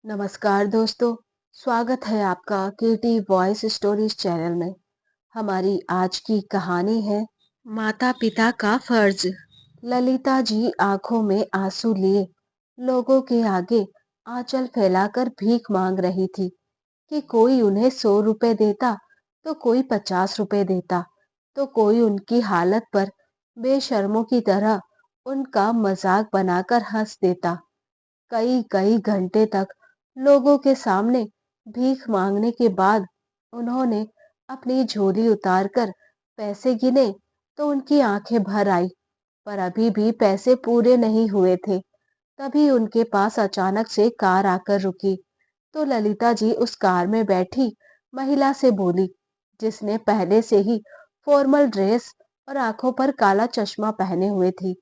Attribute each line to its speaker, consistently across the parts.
Speaker 1: नमस्कार दोस्तों। स्वागत है आपका केटी वॉइस स्टोरीज चैनल में। हमारी आज की कहानी है माता पिता का फर्ज। ललिता जी आंखों में आंसू लिए लोगों के आगे आंचल फैलाकर भीख मांग रही थी कि कोई उन्हें 100 रुपए देता तो कोई 50 रुपए देता, तो कोई उनकी हालत पर बेशर्मों की तरह उनका मजाक बनाकर हंस देता। कई कई घंटे तक लोगों के सामने भीख मांगने के बाद उन्होंने अपनी झोली उतारकर पैसे गिने तो उनकी आंखें भर आई। पर अभी भी पैसे पूरे नहीं हुए थे। तभी उनके पास अचानक से कार आकर रुकी। तो ललिता जी उस कार में बैठी महिला से बोली, जिसने पहले से ही फॉर्मल ड्रेस और आंखों पर काला चश्मा पहने हुए थी,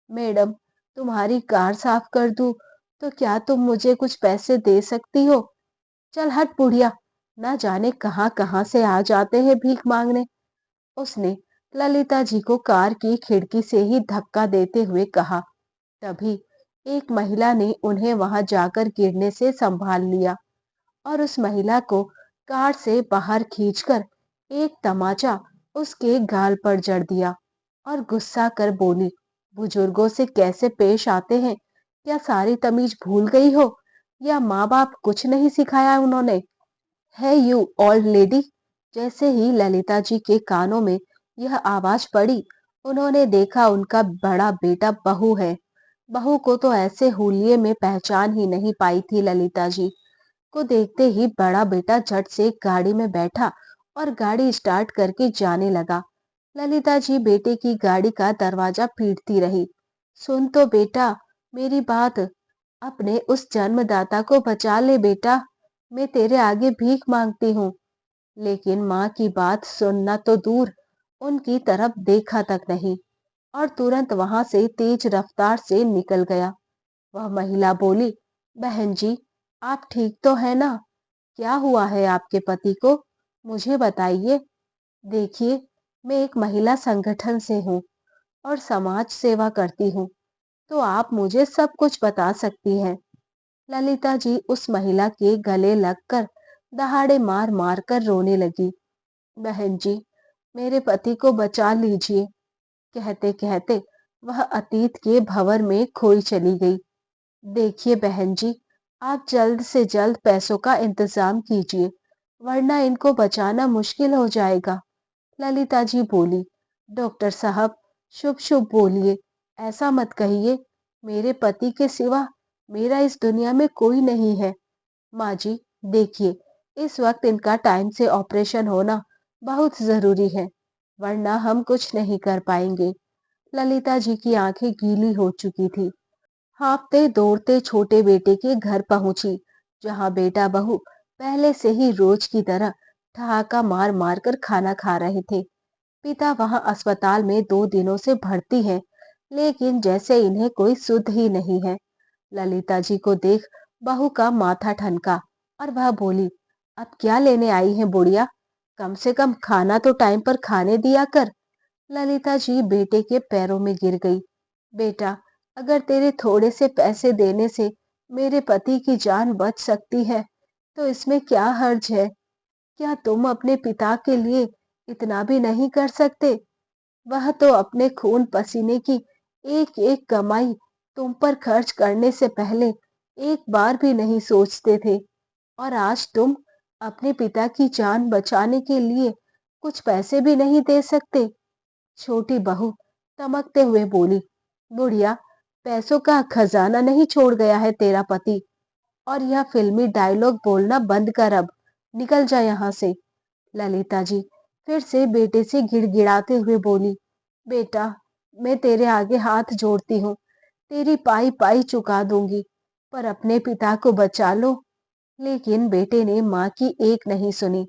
Speaker 1: मैडम, तुम्हारी कार साफ कर दूं तो क्या तुम मुझे कुछ पैसे दे सकती हो? चल हट बुढ़िया, ना जाने कहां कहां से आ जाते हैं भीख मांगने। उसने ललिता जी को कार की खिड़की से ही धक्का देते हुए कहा। तभी एक महिला ने उन्हें वहां जाकर गिरने से संभाल लिया और उस महिला को कार से बाहर खींचकर एक तमाचा उसके गाल पर जड़ दिया और गुस्सा कर बोली, बुजुर्गों से कैसे पेश आते हैं, क्या सारी तमीज भूल गई हो या माँ बाप कुछ नहीं सिखाया उन्होंने? है यू ओल्ड लेडी। जैसे ही ललिता जी के कानों में यह आवाज पड़ी, उन्होंने देखा उनका बड़ा बेटा बहू है। बहू को तो ऐसे हुलिये में पहचान ही नहीं पाई थी। ललिता जी को देखते ही बड़ा बेटा झट से गाड़ी में बैठा और गाड़ी स्टार्ट करके जाने लगा। ललिता जी बेटे की गाड़ी का दरवाजा पीटती रही। सुन तो बेटा मेरी बात, अपने उस जन्मदाता को बचा ले बेटा, मैं तेरे आगे भीख मांगती हूँ। लेकिन माँ की बात सुनना तो दूर, उनकी तरफ देखा तक नहीं और तुरंत वहां से तेज रफ्तार से निकल गया। वह महिला बोली, बहन जी, आप ठीक तो है ना? क्या हुआ है आपके पति को? मुझे बताइए। देखिए, मैं एक महिला संगठन से हूँ और समाज सेवा करती हूँ, तो आप मुझे सब कुछ बता सकती हैं। ललिता जी उस महिला के गले लगकर दहाड़े मार मार कर रोने लगी। बहन जी, मेरे पति को बचा लीजिए। कहते कहते वह अतीत के भंवर में खोई चली गई। देखिए बहन जी, आप जल्द से जल्द पैसों का इंतजाम कीजिए, वरना इनको बचाना मुश्किल हो जाएगा। ललिता जी बोली, डॉक्टर साहब, शुभ शुभ बोलिए, ऐसा मत कहिए। मेरे पति के सिवा मेरा इस दुनिया में कोई नहीं है। माँ जी, देखिए, इस वक्त इनका टाइम से ऑपरेशन होना बहुत जरूरी है, वरना हम कुछ नहीं कर पाएंगे। ललिता जी की आंखें गीली हो चुकी थी। हाँफते दौड़ते छोटे बेटे के घर पहुंची, जहां बेटा बहू पहले से ही रोज की तरह ठहाका मार मार कर खाना खा रहे थे। पिता वहां अस्पताल में 2 दिनों से भर्ती है, लेकिन जैसे इन्हें कोई सुध ही नहीं है। ललिता जी को देख बहू का माथा ठनका और वह बोली, अब क्या लेने आई है बुढ़िया? कम से कम खाना तो टाइम पर खाने दिया कर। ललिता जी बेटे के पैरों में गिर गई। बेटा, अगर तेरे थोड़े से पैसे देने से मेरे पति की जान बच सकती है, तो इसमें क्या हर्ज है? क्या तुम अपने पिता के लिए इतना भी नहीं कर सकते? वह तो अपने खून पसीने की एक एक कमाई तुम पर खर्च करने से पहले एक बार भी नहीं सोचते थे, और आज तुम अपने पिता की जान बचाने के लिए कुछ पैसे भी नहीं दे सकते। छोटी बहू तमकते हुए बोली, बुढ़िया, पैसों का खजाना नहीं छोड़ गया है तेरा पति? और यह फिल्मी डायलॉग बोलना बंद कर, अब निकल जा यहाँ से। ललिता जी फिर से बेटे से गिड़गिड़ाते हुए बोली, बेटा, मैं तेरे आगे हाथ जोड़ती हूँ, तेरी पाई पाई चुका दूंगी, पर अपने पिता को बचा लो। लेकिन बेटे ने माँ की एक नहीं सुनी।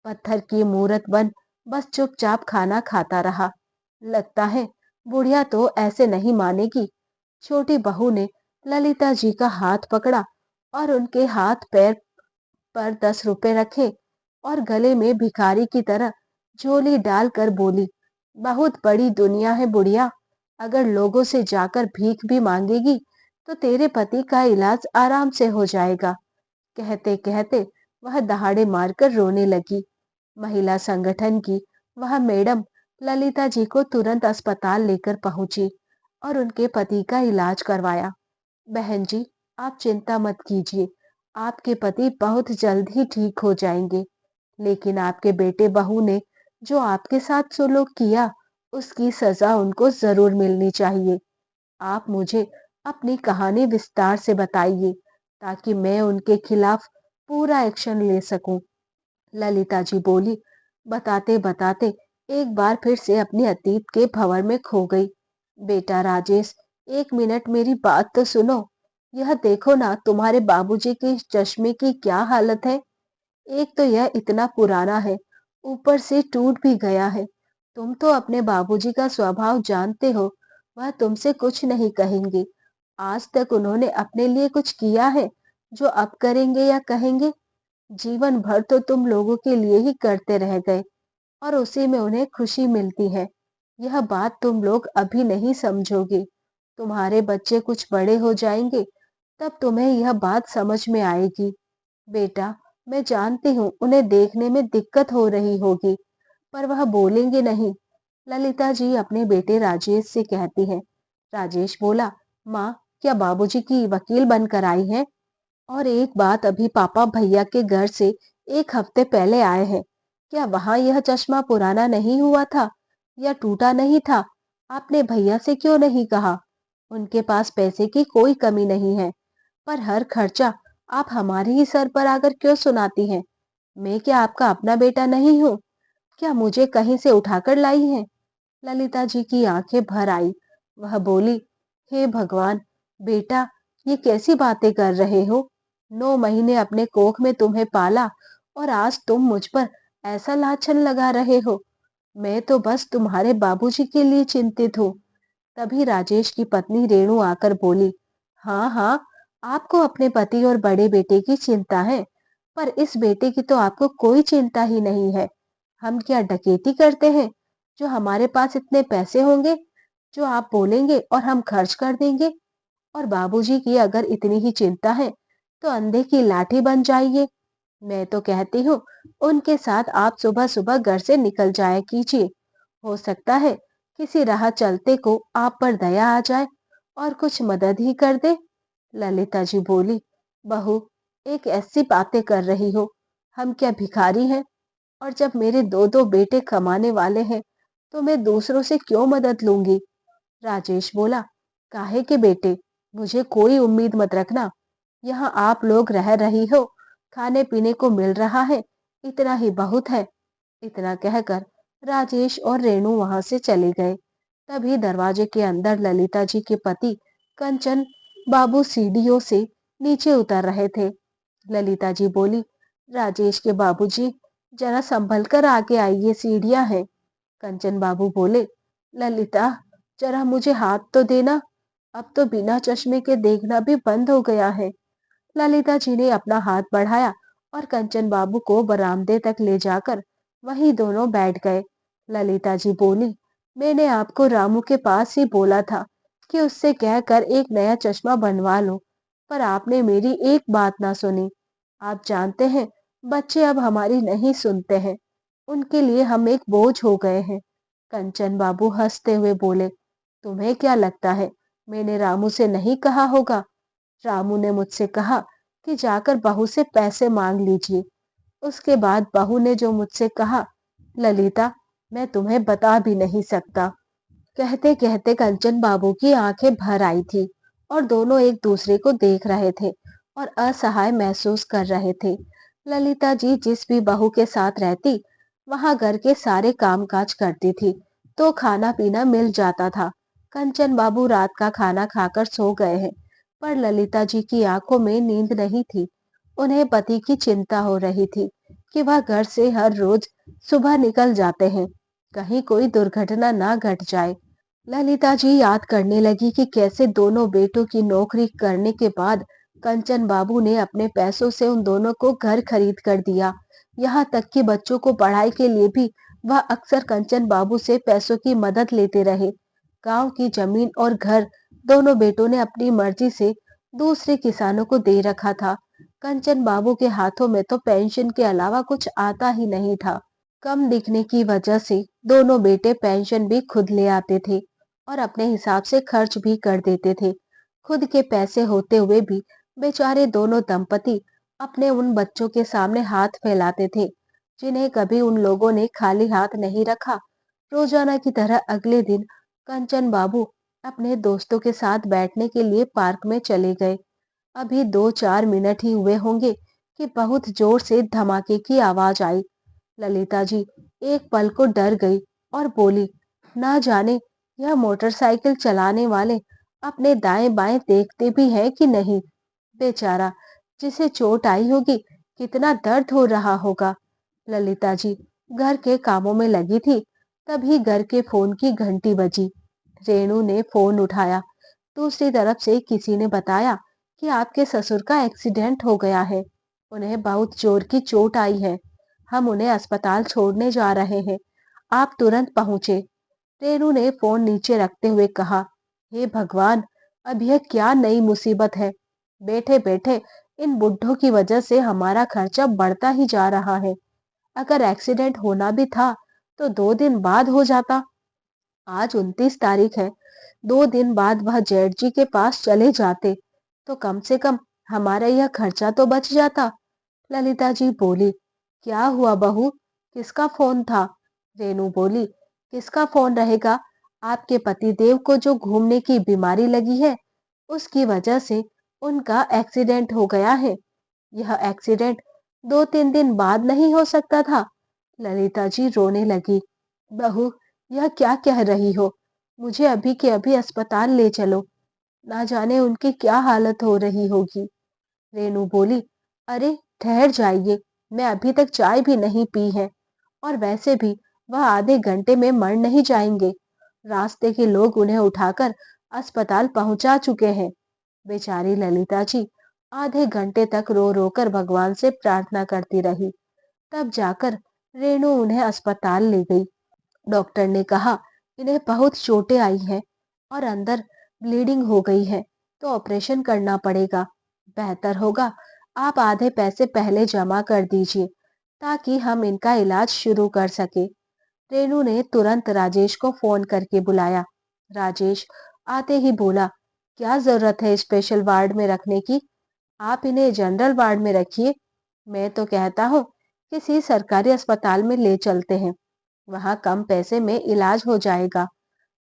Speaker 1: पत्थर की मूरत बन बस चुपचाप खाना खाता रहा। लगता है बुढ़िया तो ऐसे नहीं मानेगी। छोटी बहू ने ललिता जी का हाथ पकड़ा और उनके हाथ पैर पर 10 रुपए रखे और गले में भिखारी की तरह झोली डालकर बोली, बहुत बड़ी दुनिया है बुढ़िया। अगर लोगों से जाकर भीख भी मांगेगी तो तेरे पति का इलाज आराम से हो जाएगा। कहते कहते वह दहाड़े मारकर रोने लगी। महिला संगठन की वह मैडम ललिता जी को तुरंत अस्पताल लेकर पहुंची और उनके पति का इलाज करवाया। बहन जी, आप चिंता मत कीजिए, आपके पति बहुत जल्द ही ठीक हो जाएंगे। लेकिन आपके बेटे बहू ने जो आपके साथ सुलूक किया, उसकी सजा उनको जरूर मिलनी चाहिए। आप मुझे अपनी कहानी विस्तार से बताइए ताकि मैं उनके खिलाफ पूरा एक्शन ले सकूं। ललिता जी बोली। बताते बताते एक बार फिर से अपने अतीत के भंवर में खो गई। बेटा राजेश, एक मिनट मेरी बात तो सुनो। यह देखो ना, तुम्हारे बाबूजी के इस चश्मे की क्या हालत है। एक तो यह इतना पुराना है, ऊपर से टूट भी गया है। तुम तो अपने बाबूजी का स्वभाव जानते हो, वह तुमसे कुछ नहीं कहेंगे। आज तक उन्होंने अपने लिए कुछ किया है जो अब करेंगे या कहेंगे? जीवन भर तो तुम लोगों के लिए ही करते रह गए और उसी में उन्हें खुशी मिलती है। यह बात तुम लोग अभी नहीं समझोगे। तुम्हारे बच्चे कुछ बड़े हो जाएंगे, तब तुम्हें यह बात समझ में आएगी। बेटा, मैं जानती हूँ उन्हें देखने में दिक्कत हो रही होगी, पर वह बोलेंगे नहीं। ललिता जी अपने बेटे राजेश से कहती है। राजेश बोला, माँ, क्या बाबूजी की वकील बनकर आई है? और एक बात, अभी पापा भैया के घर से एक हफ्ते पहले आए हैं। क्या वहां यह चश्मा पुराना नहीं हुआ था या टूटा नहीं था? आपने भैया से क्यों नहीं कहा? उनके पास पैसे की कोई कमी नहीं है, पर हर खर्चा आप हमारे ही सर पर आकर क्यों सुनाती हैं? मैं क्या आपका अपना बेटा नहीं हूँ? क्या मुझे कहीं से उठाकर लाई है? ललिता जी की आंखें भर आई। वह बोली, हे भगवान, बेटा, ये कैसी बातें कर रहे हो? 9 महीने अपने कोख में तुम्हें पाला और आज तुम मुझ पर ऐसा लाछन लगा रहे हो। मैं तो बस तुम्हारे बाबूजी के लिए चिंतित हूँ। तभी राजेश की पत्नी रेणु आकर बोली, हाँ हाँ, आपको अपने पति और बड़े बेटे की चिंता है, पर इस बेटे की तो आपको कोई चिंता ही नहीं है। हम क्या डकैती करते हैं जो हमारे पास इतने पैसे होंगे जो आप बोलेंगे और हम खर्च कर देंगे? और बाबूजी की अगर इतनी ही चिंता है तो अंधे की लाठी बन जाइए। मैं तो कहती हूँ उनके साथ आप सुबह सुबह घर से निकल जाया कीजिए। हो सकता है किसी राह चलते को आप पर दया आ जाए और कुछ मदद ही कर दे। ललिता जी बोली, बहू, एक ऐसी बातें कर रही हो। हम क्या भिखारी हैं? और जब मेरे दो दो बेटे कमाने वाले हैं तो मैं दूसरों से क्यों मदद लूंगी? राजेश बोला, काहे के बेटे, मुझे कोई उम्मीद मत रखना। यहाँ आप लोग रह रही हो, खाने पीने को मिल रहा है, इतना ही बहुत है। इतना कहकर राजेश और रेणु वहां से चले गए। तभी दरवाजे के अंदर ललिता जी के पति कंचन बाबू सीढ़ियों से नीचे उतर रहे थे। ललिता जी बोली, राजेश के बाबूजी, जरा संभल कर आगे आइए, सीढ़ियां हैं। कंचन बाबू बोले, ललिता, जरा मुझे हाथ तो देना, अब तो बिना चश्मे के देखना भी बंद हो गया है। ललिता जी ने अपना हाथ बढ़ाया और कंचन बाबू को बरामदे तक ले जाकर वहीं दोनों बैठ गए। ललिता जी बोली, मैंने आपको रामू के पास ही बोला था कि उससे कहकर एक नया चश्मा बनवा लो, पर आपने मेरी एक बात ना सुनी। आप जानते हैं, बच्चे अब हमारी नहीं सुनते हैं, उनके लिए हम एक बोझ हो गए हैं। कंचन बाबू हंसते हुए बोले, तुम्हें क्या लगता है मैंने रामू से नहीं कहा होगा? रामू ने मुझसे कहा कि जाकर बहू से पैसे मांग लीजिए। उसके बाद बहू ने जो मुझसे कहा, ललिता, मैं तुम्हें बता भी नहीं सकता। कहते कहते कंचन बाबू की आंखें भर आई थी और दोनों एक दूसरे को देख रहे थे और असहाय महसूस कर रहे थे। ललिता जी जिस भी बहू के साथ रहती, वहां घर के सारे कामकाज करती थी, तो खाना पीना मिल जाता था। कंचन बाबू रात का खाना खाकर सो गए हैं, पर ललिता जी की आंखों में नींद नहीं थी। उन्हें पति की चिंता हो रही थी कि वह घर से हर रोज सुबह निकल जाते हैं, कहीं कोई दुर्घटना ना घट जाए। ललिता जी याद करने लगी कि कैसे दोनों बेटों की नौकरी करने के बाद कंचन बाबू ने अपने पैसों से उन दोनों को घर खरीद कर दिया। यहाँ तक कि बच्चों को पढ़ाई के लिए भी वह अक्सर कंचन बाबू से पैसों की मदद लेते रहे। गांव की जमीन और घर दोनों बेटों ने अपनी मर्जी से दूसरे किसानों को दे रखा था। कंचन बाबू के हाथों में तो पेंशन के अलावा कुछ आता ही नहीं था। कम दिखने की वजह से दोनों बेटे पेंशन भी खुद ले आते थे और अपने हिसाब से खर्च भी कर देते थे। खुद के पैसे होते हुए भी बेचारे दोनों दंपति अपने उन बच्चों के सामने हाथ फैलाते थे, जिन्हें कभी उन लोगों ने खाली हाथ नहीं रखा। रोजाना की तरह अगले दिन कंचन बाबू अपने दोस्तों के साथ बैठने के लिए पार्क में चले गए। अभी 2-4 मिनट ही हुए होंगे कि बहुत जोर से धमाके की आवाज आई। ललिता जी एक पल को डर गई और बोली, ना जाने यह मोटरसाइकिल चलाने वाले अपने दाएं बाएं देखते भी हैं कि नहीं। बेचारा, जिसे चोट आई होगी कितना दर्द हो रहा होगा। ललिता जी घर के कामों में लगी थी, तभी घर के फोन की घंटी बजी। रेणु ने फोन उठाया। दूसरी तरफ से किसी ने बताया कि आपके ससुर का एक्सीडेंट हो गया है, उन्हें बहुत जोर की चोट आई है, हम उन्हें अस्पताल छोड़ने जा रहे हैं, आप तुरंत पहुंचे। रेणु ने फोन नीचे रखते हुए कहा, हे भगवान, अब यह क्या नई मुसीबत है। बैठे बैठे इन बुड्ढों की वजह से हमारा खर्चा बढ़ता ही जा रहा है। अगर एक्सीडेंट होना भी था तो 2 दिन बाद हो जाता। आज 29 तारीख है, 2 दिन बाद वह जेठ जी के पास चले जाते तो कम से कम हमारा यह खर्चा तो बच जाता। ललिता जी बोली, क्या हुआ बहू, किसका फोन था? रेनू बोली, किसका फोन रहेगा, आपके पतिदेव को जो घूमने की बीमारी लगी है, उसकी वजह से उनका एक्सीडेंट हो गया है। यह एक्सीडेंट 2-3 दिन बाद नहीं हो सकता था। ललिता जी रोने लगी। बहू, यह क्या कह रही हो? मुझे अभी के अभी अस्पताल ले चलो, ना जाने उनकी क्या हालत हो रही होगी। रेनू बोली, अरे ठहर जाइए, मैं अभी तक चाय भी नहीं पी है, और वैसे भी वह आधे घंटे में मर नहीं जाएंगे। रास्ते के लोग उन्हें उठाकर अस्पताल पहुंचा चुके हैं। बेचारी ललिता जी आधे घंटे तक रो रो कर भगवान से प्रार्थना करती रही। तब जाकर रेणु उन्हें अस्पताल ले गई। डॉक्टर ने कहा, इन्हें बहुत चोटें आई हैं और अंदर ब्लीडिंग हो गई है, तो ऑपरेशन करना पड़ेगा। बेहतर होगा आप आधे पैसे पहले जमा कर दीजिए, ताकि हम इनका इलाज शुरू कर सके। रेनू ने तुरंत राजेश को फोन करके बुलाया। राजेश आते ही बोला, क्या जरूरत है स्पेशल वार्ड में रखने की, आप इन्हें जनरल वार्ड में रखिए। मैं तो कहता हूँ किसी सरकारी अस्पताल में ले चलते हैं, वहां कम पैसे में इलाज हो जाएगा।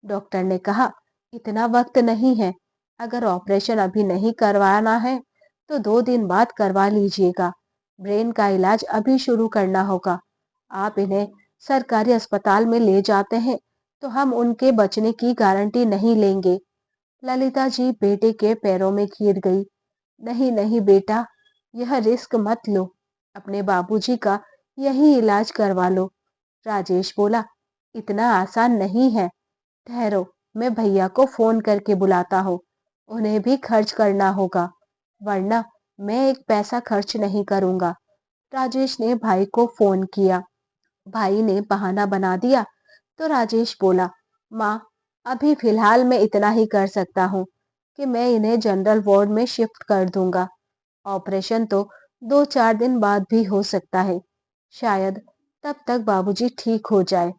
Speaker 1: डॉक्टर ने कहा, इतना वक्त नहीं है, अगर ऑपरेशन अभी नहीं करवाना है तो 2 दिन बाद करवा लीजिएगा। ब्रेन का इलाज अभी शुरू करना होगा। आप इन्हें सरकारी अस्पताल में ले जाते हैं तो हम उनके बचने की गारंटी नहीं लेंगे। ललिता जी बेटे के पैरों में गिर गई। नहीं नहीं बेटा, यह रिस्क मत लो, अपने बाबूजी का यही इलाज करवा लो। राजेश बोला, इतना आसान नहीं है, ठहरो, मैं भैया को फोन करके बुलाता हूँ, उन्हें भी खर्च करना होगा, वरना मैं एक पैसा खर्च नहीं करूंगा। राजेश ने भाई को फोन किया। भाई ने बहाना बना दिया तो राजेश बोला, माँ, अभी फिलहाल मैं इतना ही कर सकता हूँ कि मैं इन्हें जनरल वार्ड में शिफ्ट कर दूंगा। ऑपरेशन तो 2-4 दिन बाद भी हो सकता है, शायद तब तक बाबूजी ठीक हो जाए।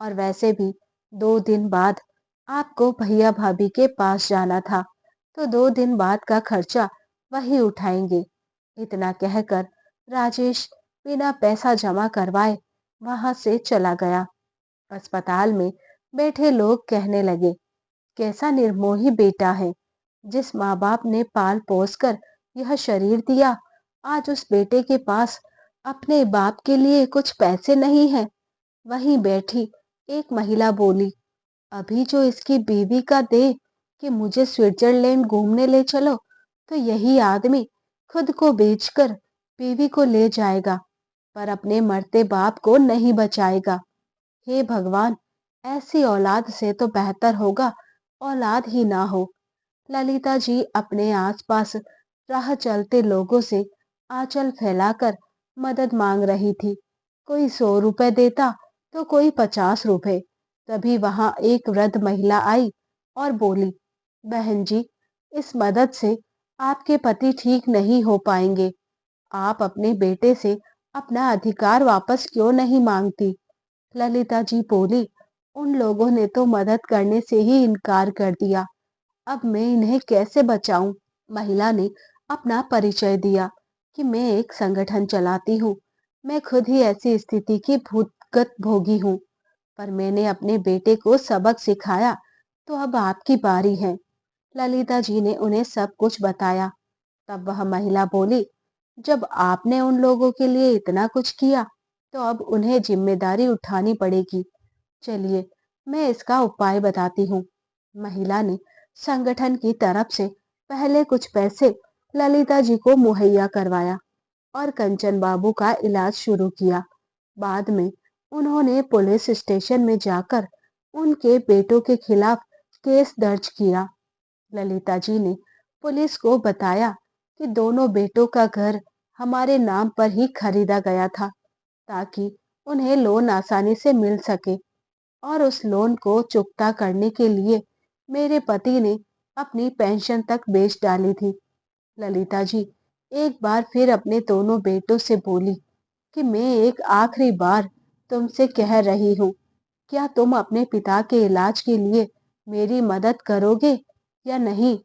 Speaker 1: और वैसे भी 2 दिन बाद आपको भैया भाभी के पास जाना था, तो 2 दिन बाद का खर्चा वही उठाएंगे। इतना कहकर राजेश बिना पैसा जमा करवाए वहां से चला गया। अस्पताल में बैठे लोग कहने लगे, कैसा निर्मोही बेटा है, जिस माँ बाप ने पाल पोस कर यह शरीर दिया, आज उस बेटे के पास अपने बाप के लिए कुछ पैसे नहीं है। वहीं बैठी एक महिला बोली, अभी जो इसकी बीवी का दे कि मुझे स्विट्जरलैंड घूमने ले चलो, तो यही आदमी खुद को बेचकर बीवी को ले जाएगा, पर अपने मरते बाप को नहीं बचाएगा। हे भगवान, ऐसी औलाद से तो बेहतर होगा औलाद ही ना हो। ललिता जी अपने आसपास राह चलते लोगों से आंचल फैलाकर मदद मांग रही थी। कोई 100 रुपए देता तो कोई 50 रुपए। तभी वहां एक वृद्ध महिला आई और बोली, बहन जी, इस मदद से आपके पति ठीक नहीं हो पाएंगे, आप अपने बेटे से अपना अधिकार वापस क्यों नहीं मांगती? ललिता जी बोली, उन लोगों ने तो मदद करने से ही इनकार कर दिया। अब मैं इन्हें कैसे बचाऊं? महिला ने अपना परिचय दिया कि मैं एक संगठन चलाती हूँ। मैं खुद ही ऐसी स्थिति की भूतगत भोगी हूँ, पर मैंने अपने बेटे को सबक सिखाया, तो अब आपकी बारी है। ललिता जी ने उन्हें सब कुछ बताया। तब वह महिला बोली, जब आपने उन लोगों के लिए इतना कुछ किया, तो अब उन्हें जिम्मेदारी उठानी पड़ेगी। चलिए, मैं इसका उपाय बताती हूँ। महिला ने संगठन की तरफ से पहले कुछ पैसे ललिता जी को मुहैया करवाया और कंचन बाबू का इलाज शुरू किया। बाद में उन्होंने पुलिस स्टेशन में जाकर उनके बेटों के खिलाफ केस दर्ज किया। ललिता जी ने पुलिस को बताया कि दोनों बेटों का घर हमारे नाम पर ही खरीदा गया था, ताकि उन्हें लोन आसानी से मिल सके, और उस लोन को चुकता करने के लिए मेरे पति ने अपनी पेंशन तक बेच डाली थी। ललिता जी एक बार फिर अपने दोनों बेटों से बोली कि मैं एक आखिरी बार तुमसे कह रही हूँ, क्या तुम अपने पिता के इलाज के लिए मेरी मदद करोगे या नहीं?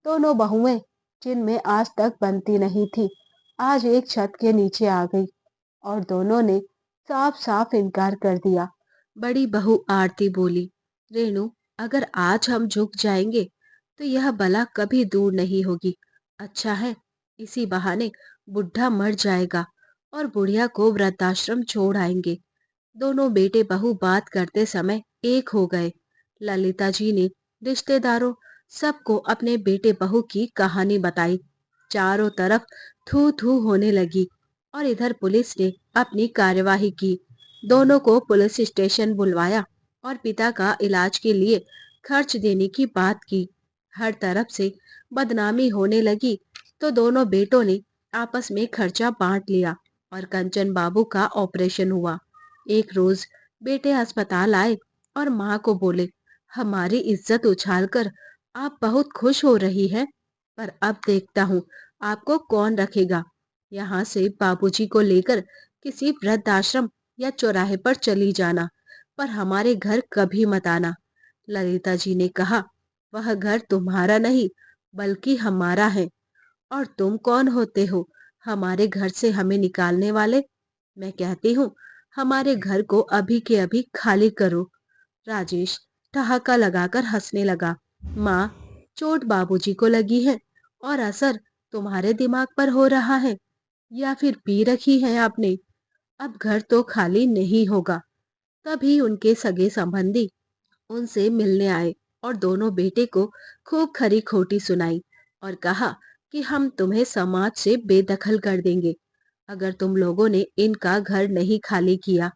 Speaker 1: दोनों बहुएं, जिनमें आज तक बनती नहीं थी, आज एक छत के नीचे आ गई और दोनों ने साफ साफ इनकार कर दिया। बड़ी बहू आरती बोली, रेणु, अगर आज हम झुक जाएंगे तो यह बला कभी दूर नहीं होगी। अच्छा है, इसी बहाने बुढ़ा मर जाएगा और बुढ़िया को वृद्धाश्रम छोड़ आएंगे। दोनों बेटे बहू बात करते समय एक हो गए। ललिता जी ने रिश्तेदारों सबको अपने बेटे बहू की कहानी बताई। चारों तरफ थू थू होने लगी और इधर पुलिस ने अपनी कार्यवाही की। दोनों को पुलिस स्टेशन बुलवाया और पिता का इलाज के लिए खर्च देने की बात की। हर तरफ से बदनामी होने लगी, तो दोनों बेटों ने आपस में खर्चा बांट लिया और कंचन बाबू का ऑपरेशन हुआ। एक रोज बेटे अस्पताल आए और माँ को बोले, हमारी इज्जत उछालकर आप बहुत खुश हो रही हैं, पर अब देखता हूँ आपको कौन रखेगा। यहाँ से बाबूजी को लेकर किसी वृद्धाश्रम या चौराहे पर चली जाना, पर हमारे घर कभी मत आना। ललिता जी ने कहा, वह घर तुम्हारा नहीं बल्कि हमारा है। और तुम कौन होते हो हमारे घर से हमें निकालने वाले? मैं कहती हूँ हमारे घर को अभी के अभी खाली करो। राजेश ठहाका लगाकर हंसने लगा। माँ, चोट बाबूजी को लगी है और असर तुम्हारे दिमाग पर हो रहा है, या फिर पी रखी है आपने? अब घर तो खाली नहीं होगा। तभी उनके सगे संबंधी उनसे मिलने आए और दोनों बेटे को खूब खरी खोटी सुनाई और कहा कि हम तुम्हें समाज से बेदखल कर देंगे अगर तुम लोगों ने इनका घर नहीं खाली किया।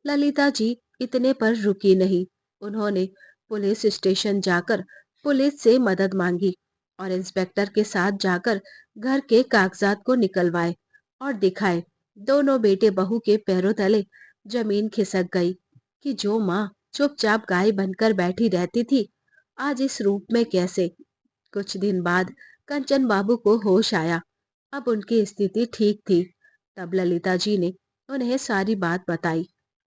Speaker 1: ललिता जी इतने पर रुकी नहीं। उन्होंने पुलिस स्टेशन जाकर पुलिस से मदद मांगी और इंस्पेक्टर के साथ जाकर घर के कागजात को निकलवाए और दिखाए। दोनों बेटे बहू के पैरों तले जमीन खिसक गई कि जो माँ चुपचाप गाय बनकर बैठी रहती थी, आज इस रूप में कैसे? कुछ दिन बाद कंचन बाबू को होश आया। अब उनकी स्थिति ठीक थी। तब ललिता जी ने उन्हें सारी बात बताई।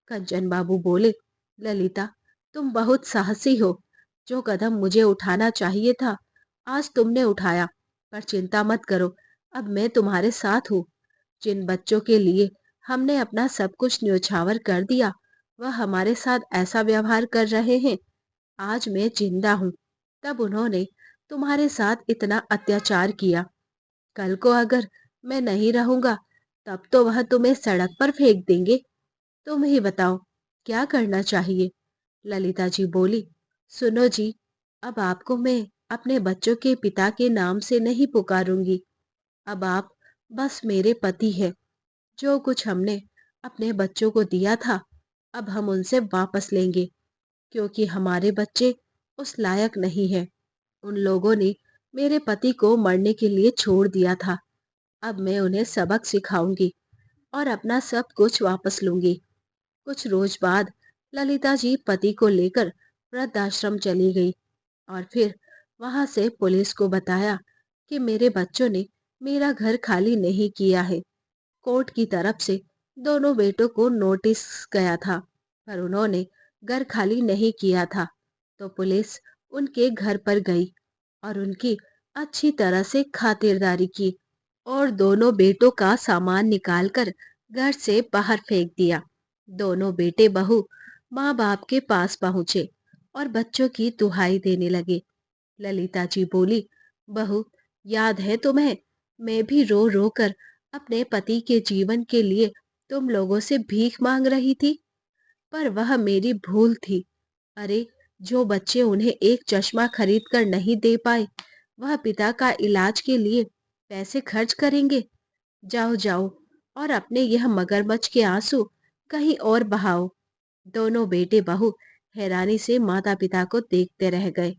Speaker 1: कंचन बाबू बोले, ललिता, तुम बहुत साहसी हो। जो कदम मुझे उठाना चाहिए था आज तुमने उठाया, पर चिंता मत करो, अब मैं तुम्हारे साथ हूँ। जिन बच्चों के लिए हमने अपना सब कुछ न्योछावर कर दिया, वह हमारे साथ ऐसा व्यवहार कर रहे हैं। आज मैं जिंदा हूँ, तब उन्होंने तुम्हारे साथ इतना अत्याचार किया। कल को अगर मैं नहीं रहूंगा, तब तो वह तुम्हें सड़क पर फेंक देंगे। तुम ही बताओ, क्या करना चाहिए? ललिता जी बोली, सुनो जी, अब आपको मैं अपने बच्चों के पिता के नाम से नहीं पुकारूंगी। अब आप बस मेरे पति है। जो कुछ हमने अपने बच्चों को दिया था, अब हम उनसे वापस लेंगे, क्योंकि हमारे बच्चे उस लायक नहीं है। उन लोगों ने मेरे पति को मरने के लिए छोड़ दिया था। अब मैं उन्हें सबक सिखाऊंगी और अपना सब कुछ वापस लूंगी। कुछ रोज बाद ललिता जी पति को लेकर वृद्धाश्रम चली गई और फिर वहां से पुलिस को बताया कि मेरे बच्चों ने मेरा घर खाली नहीं किया है। कोर्ट की तरफ से दोनों बेटों को नोटिस गया था, पर उन्होंने घर खाली नहीं किया था। तो पुलिस उनके घर पर गई और उनकी अच्छी तरह से खातिरदारी की और दोनों बेटों का सामान निकालकर घर से बाहर फेंक दिया। दोनों बेटे बहू माँ बाप के पास पहुंचे और बच्चों की दुहाई देने लगे। ललिता जी बोली, बहू, याद है तुम्हें? मैं भी रो रो कर अपने पति के जीवन के लिए तुम लोगों से भीख मांग रही थी, पर वह मेरी भूल थी। अरे, जो बच्चे उन्हें एक चश्मा खरीद कर नहीं दे पाए, वह पिता का इलाज के लिए पैसे खर्च करेंगे। जाओ जाओ और अपने यह मगरमच्छ के आंसू कहीं और बहाओ। दोनों बेटे बहू हैरानी से माता पिता को देखते रह गए।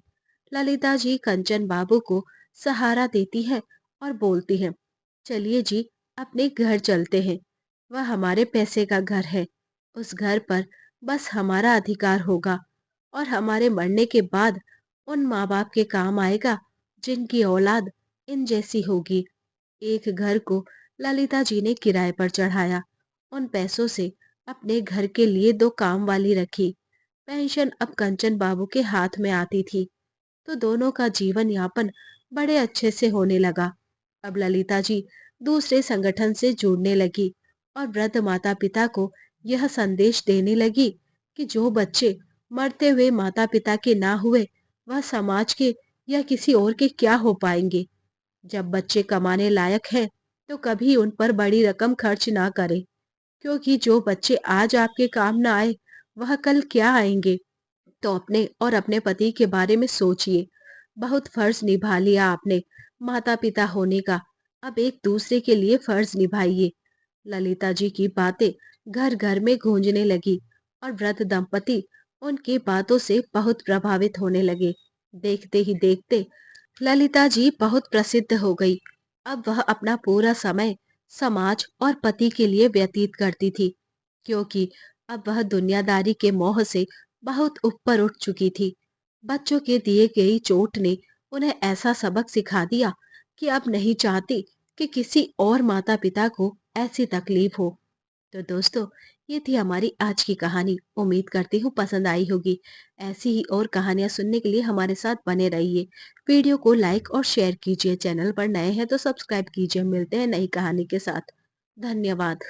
Speaker 1: ललिता जी कंचन बाबू को सहारा देती है और बोलती है, चलिए जी, अपने घर चलते हैं। वह हमारे पैसे का घर है। उस घर पर बस हमारा अधिकार होगा और हमारे मरने के बाद उन माँ बाप के काम आएगा जिनकी औलाद इन जैसी होगी। एक घर को ललिता जी ने किराए पर चढ़ाया। उन पैसों से अपने घर के लिए दो काम वाली रखी। पेंशन अब कंचन बाबू के हाथ में आती थी, तो दोनों का जीवन यापन बड़े अच्छे से होने लगा। अब ललिता जी दूसरे संगठन से जुड़ने लगी और वृद्ध माता पिता को यह संदेश देने लगी कि जो बच्चे मरते हुए माता पिता के ना हुए, वह समाज के या किसी और के क्या हो पाएंगे। जब बच्चे कमाने लायक हैं, तो कभी उन पर बड़ी रकम खर्च ना करें, क्योंकि जो बच्चे आज आपके काम ना आए, वह कल क्या आएंगे। तो अपने और अपने पति के बारे में सोचिए। बहुत फर्ज निभा लिया आपने माता पिता होने का, अब एक दूसरे के लिए फर्ज निभाइए। ललिता जी की बातें घर घर में गूंजने लगी और वृद्ध दंपति उनकी बातों से बहुत प्रभावित होने लगे। देखते ही देखते ललिता जी बहुत प्रसिद्ध हो गई। अब वह अपना पूरा समय समाज और पति के लिए व्यतीत करती थी, क्योंकि अब वह दुनियादारी के मोह से बहुत ऊपर उठ चुकी थी। बच्चों के दिए गई चोट ने उन्हें ऐसा सबक सिखा दिया कि अब नहीं चाहती कि किसी और माता पिता को ऐसी तकलीफ हो। तो दोस्तों, ये थी हमारी आज की कहानी। उम्मीद करती हूँ पसंद आई होगी। ऐसी ही और कहानियां सुनने के लिए हमारे साथ बने रहिए। वीडियो को लाइक और शेयर कीजिए। चैनल पर नए हैं तो सब्सक्राइब कीजिए। मिलते हैं नई कहानी के साथ। धन्यवाद।